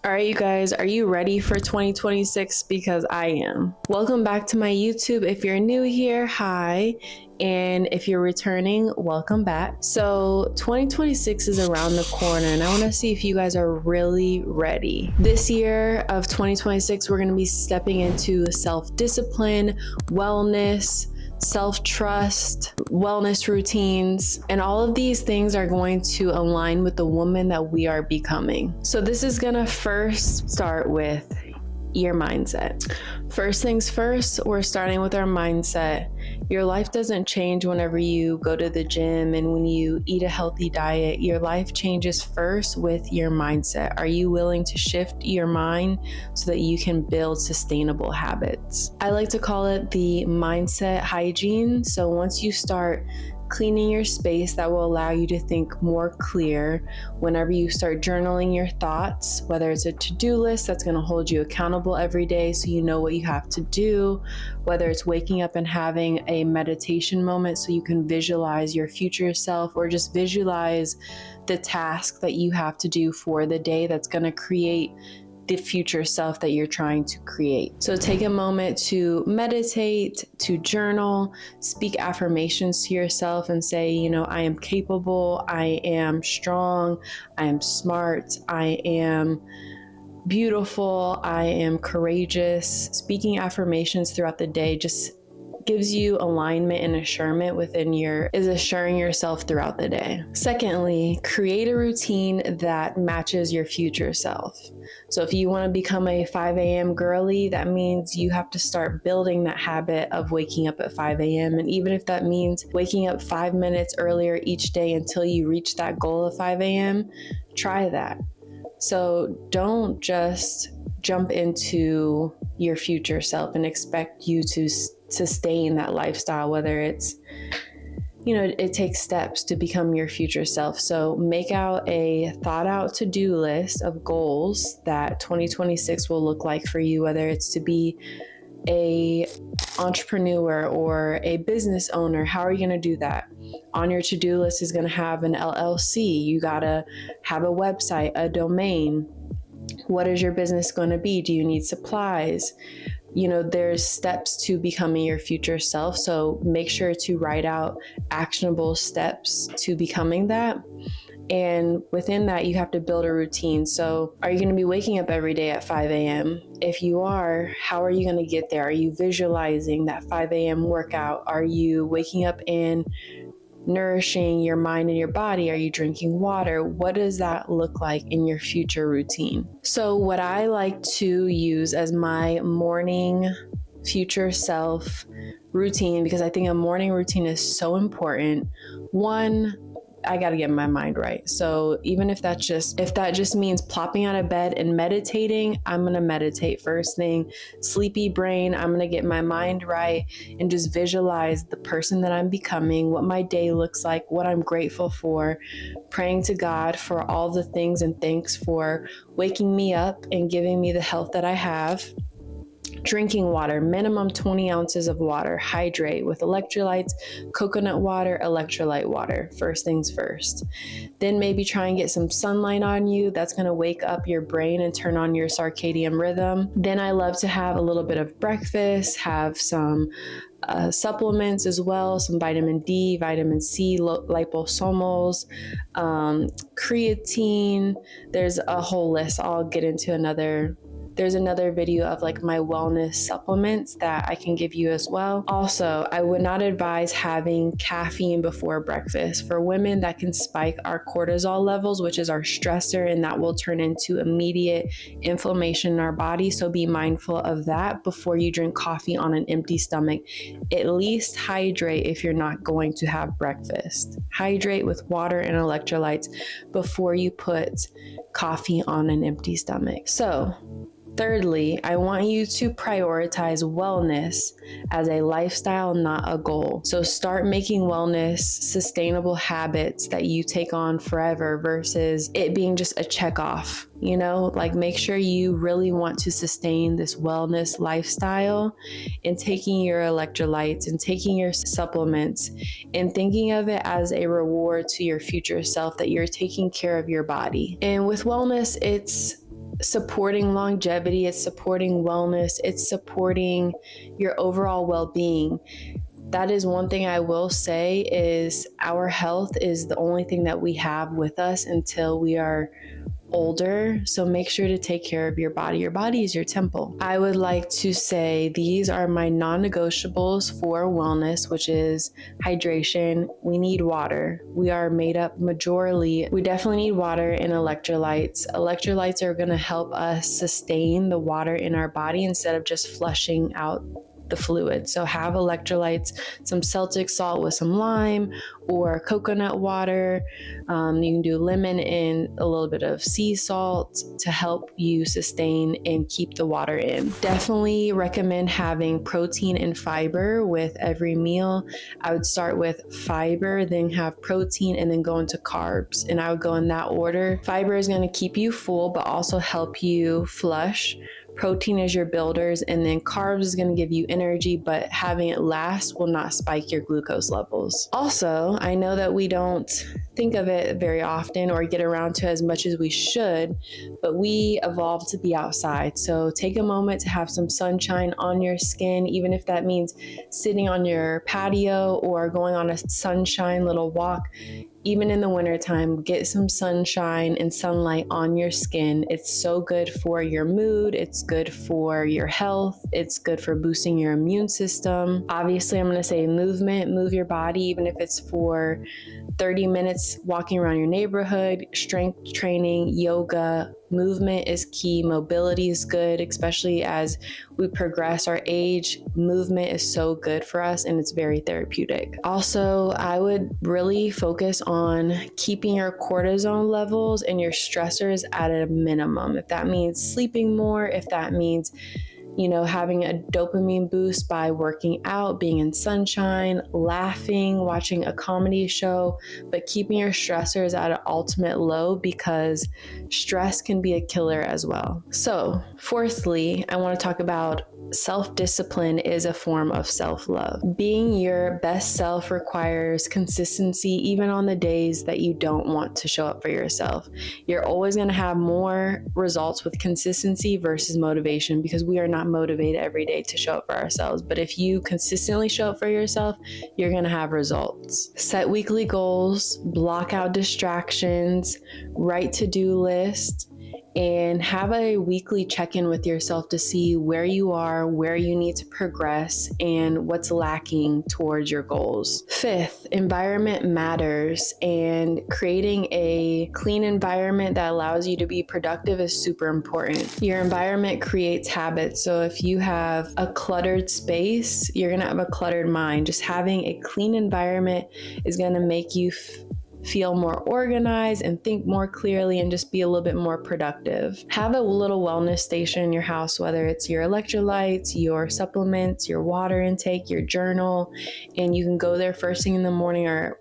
All right, you guys, are you ready for 2026? Because I am. Welcome back to my YouTube. If you're new here, hi. And if you're returning, welcome back. So 2026 is around the corner and I want to see if you guys are really ready. This year of 2026, we're going to be stepping into self-discipline, wellness, self-trust, wellness routines, and all of these things are going to align with the woman that we are becoming. So this is gonna first start with your mindset. First things first, we're starting with our mindset. Your life doesn't change whenever you go to the gym and when you eat a healthy diet. Your life changes first with your mindset. Are you willing to shift your mind so that you can build sustainable habits? I like to call it the mindset hygiene. So once you start cleaning your space, that will allow you to think more clear. Whenever you start journaling your thoughts, whether it's a to-do list that's going to hold you accountable every day so you know what you have to do, whether it's waking up and having a meditation moment so you can visualize your future self, or just visualize the task that you have to do for the day that's going to create the future self that you're trying to create. So take a moment to meditate, to journal, speak affirmations to yourself and say, I am capable, I am strong, I am smart, I am beautiful, I am courageous. Speaking affirmations throughout the day just gives you alignment and assurance is assuring yourself throughout the day. Secondly, create a routine that matches your future self. So if you want to become a 5 a.m. girly, that means you have to start building that habit of waking up at 5 a.m. And even if that means waking up 5 minutes earlier each day until you reach that goal of 5 a.m., try that. So don't just jump into your future self and expect you to sustain that lifestyle, whether it's, it takes steps to become your future self. So make out a thought out to-do list of goals that 2026 will look like for you, whether it's to be a entrepreneur or a business owner. How are you going to do that? On your to-do list is going to have an LLC. You got to have a website, a domain. What is your business going to be? Do you need supplies? There's steps to becoming your future self. So make sure to write out actionable steps to becoming that. And within that, you have to build a routine. So are you going to be waking up every day at 5 a.m.? If you are, how are you going to get there? Are you visualizing that 5 a.m. workout? Are you waking up and nourishing your mind and your body? Are you drinking water? What does that look like in your future routine? So what I like to use as my morning future self routine, because I think a morning routine is so important. One, I got to get my mind right. So even if that just means plopping out of bed and meditating, I'm going to meditate first thing. Sleepy brain, I'm going to get my mind right and just visualize the person that I'm becoming, what my day looks like, what I'm grateful for, praying to God for all the things and thanks for waking me up and giving me the health that I have. Drinking water, minimum 20 ounces of water. Hydrate with electrolytes, coconut water, electrolyte water. First things first. Then maybe try and get some sunlight on you. That's going to wake up your brain and turn on your circadian rhythm. Then I love to have a little bit of breakfast, have some supplements as well, some vitamin D, vitamin C, liposomes, creatine. There's a whole list. I'll get into There's another video of my wellness supplements that I can give you as well. Also, I would not advise having caffeine before breakfast. For women, that can spike our cortisol levels, which is our stressor, and that will turn into immediate inflammation in our body. So be mindful of that before you drink coffee on an empty stomach. At least hydrate if you're not going to have breakfast. Hydrate with water and electrolytes before you put coffee on an empty stomach. So, thirdly, I want you to prioritize wellness as a lifestyle, not a goal. So start making wellness sustainable habits that you take on forever versus it being just a check off. Make sure you really want to sustain this wellness lifestyle and taking your electrolytes and taking your supplements and thinking of it as a reward to your future self that you're taking care of your body. And with wellness, it's supporting longevity, it's supporting wellness, it's supporting your overall well-being. That is one thing I will say is our health is the only thing that we have with us until we are older. So make sure to take care of your body. Your body is your temple. I would like to say these are my non-negotiables for wellness, which is hydration. We need water. We are made up majorly. We definitely need water and electrolytes. Electrolytes are going to help us sustain the water in our body instead of just flushing out the fluid. So have electrolytes, some Celtic salt with some lime or coconut water. You can do lemon and a little bit of sea salt to help you sustain and keep the water in. Definitely recommend having protein and fiber with every meal. I would start with fiber, then have protein, and then go into carbs. And I would go in that order. Fiber is going to keep you full, but also help you flush. Protein is your builders, and then carbs is going to give you energy, but having it last will not spike your glucose levels. Also, I know that we don't think of it very often or get around to as much as we should, but we evolved to be outside. So take a moment to have some sunshine on your skin, even if that means sitting on your patio or going on a sunshine little walk. Even in the wintertime, get some sunshine and sunlight on your skin. It's so good for your mood. It's good for your health. It's good for boosting your immune system. Obviously, I'm going to say movement. Move your body, even if it's for 30 minutes walking around your neighborhood, strength training, yoga. Movement is key. Mobility is good, especially as we progress our age. Movement is so good for us and it's very therapeutic. Also, I would really focus on keeping your cortisol levels and your stressors at a minimum. If that means sleeping more, if that means having a dopamine boost by working out, being in sunshine, laughing, watching a comedy show, but keeping your stressors at an ultimate low because stress can be a killer as well. So, fourthly, I want to talk about self-discipline is a form of self-love. Being your best self requires consistency, even on the days that you don't want to show up for yourself. You're always going to have more results with consistency versus motivation because we are not motivated every day to show up for ourselves. But if you consistently show up for yourself, you're going to have results. Set weekly goals, block out distractions, write to-do lists, and have a weekly check-in with yourself to see where you are, where you need to progress, and what's lacking towards your goals. Fifth, environment matters, and creating a clean environment that allows you to be productive is super important. Your environment creates habits, so if you have a cluttered space, you're gonna have a cluttered mind. Just having a clean environment is gonna make you feel more organized and think more clearly and just be a little bit more productive. Have a little wellness station in your house, whether it's your electrolytes, your supplements, your water intake, your journal, and you can go there first thing in the morning or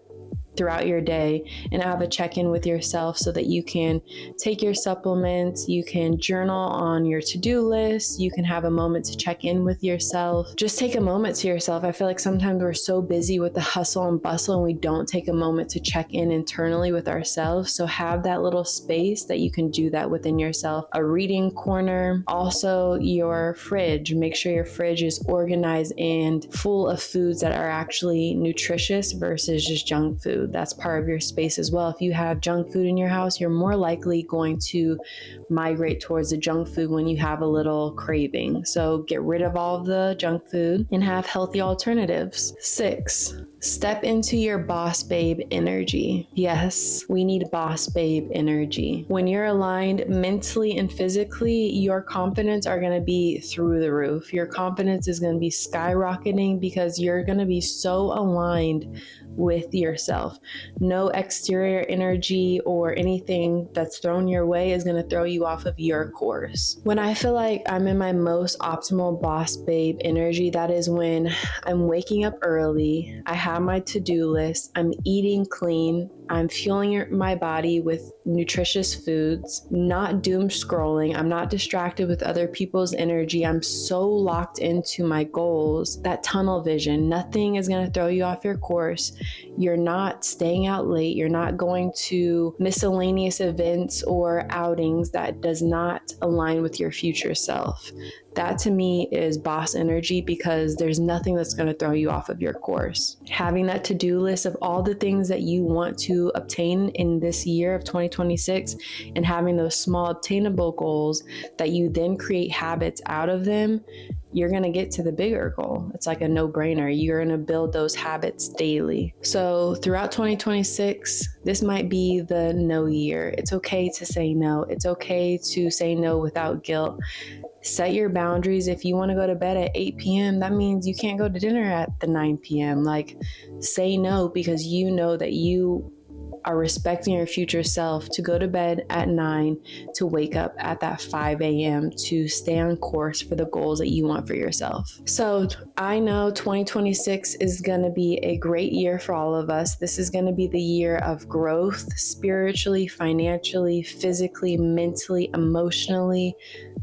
throughout your day and have a check-in with yourself so that you can take your supplements, you can journal on your to-do list, you can have a moment to check in with yourself. Just take a moment to yourself. I feel like sometimes we're so busy with the hustle and bustle and we don't take a moment to check in internally with ourselves. So have that little space that you can do that within yourself. A reading corner, also your fridge. Make sure your fridge is organized and full of foods that are actually nutritious versus just junk food. That's part of your space as well. If you have junk food in your house, you're more likely going to migrate towards the junk food when you have a little craving. So get rid of all of the junk food and have healthy alternatives. 6, step into your boss babe energy. Yes, we need boss babe energy. When you're aligned mentally and physically, your confidence are going to be through the roof. Your confidence is going to be skyrocketing because you're going to be so aligned with yourself. No exterior energy or anything that's thrown your way is going to throw you off of your course. When I feel like I'm in my most optimal boss babe energy, that is when I'm waking up early, I have my to-do list, I'm eating clean, I'm fueling my body with nutritious foods, not doom scrolling. I'm not distracted with other people's energy. I'm so locked into my goals, that tunnel vision. Nothing is going to throw you off your course. You're not staying out late. You're not going to miscellaneous events or outings that does not align with your future self. That to me is boss energy, because there's nothing that's going to throw you off of your course. Having that to-do list of all the things that you want to obtain in this year of 2026, and having those small obtainable goals that you then create habits out of them, you're going to get to the bigger goal. It's like a no-brainer. You're going to build those habits daily. So throughout 2026, this might be the no year. It's okay to say no. It's okay to say no without guilt. Set your boundaries. If you want to go to bed at 8 p.m., that means you can't go to dinner at the 9 p.m. Like, say no, because you know that you are respecting your future self to go to bed at 9, to wake up at that 5 a.m., to stay on course for the goals that you want for yourself. So I know 2026 is going to be a great year for all of us. This is going to be the year of growth, spiritually, financially, physically, mentally, emotionally.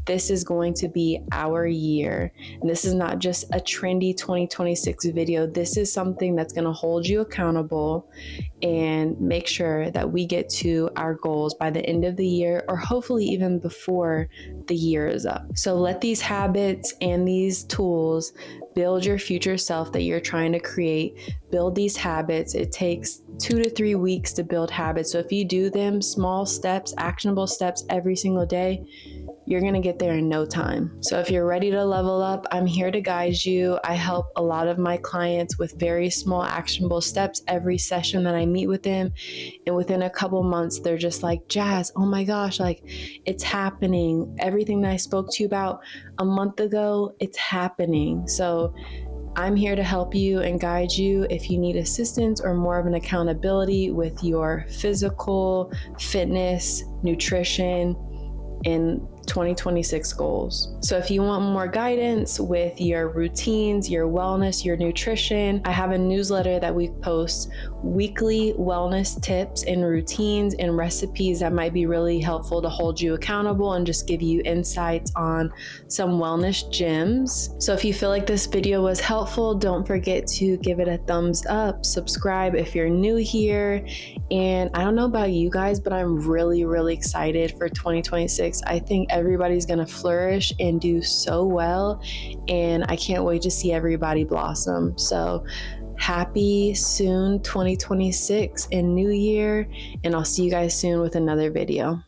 This is going to be our year. And this is not just a trendy 2026 video. This is something that's going to hold you accountable and make sure that we get to our goals by the end of the year, or hopefully even before the year is up. So let these habits and these tools build your future self that you're trying to create. Build these habits. It takes 2 to 3 weeks to build habits. So if you do them, small steps, actionable steps every single day, you're going to get there in no time. So if you're ready to level up, I'm here to guide you. I help a lot of my clients with very small actionable steps every session that I meet with them. And within a couple months, they're just like, Jazz, oh my gosh, like it's happening. Everything that I spoke to you about a month ago, it's happening. So I'm here to help you and guide you if you need assistance or more of an accountability with your physical, fitness, nutrition, and 2026 goals. So if you want more guidance with your routines, your wellness, your nutrition, I have a newsletter that we post weekly wellness tips and routines and recipes that might be really helpful to hold you accountable and just give you insights on some wellness gems. So if you feel like this video was helpful, don't forget to give it a thumbs up, subscribe if you're new here. And I don't know about you guys, but I'm really, really excited for 2026. I think everybody's going to flourish and do so well. And I can't wait to see everybody blossom. So happy soon 2026 and new year. And I'll see you guys soon with another video.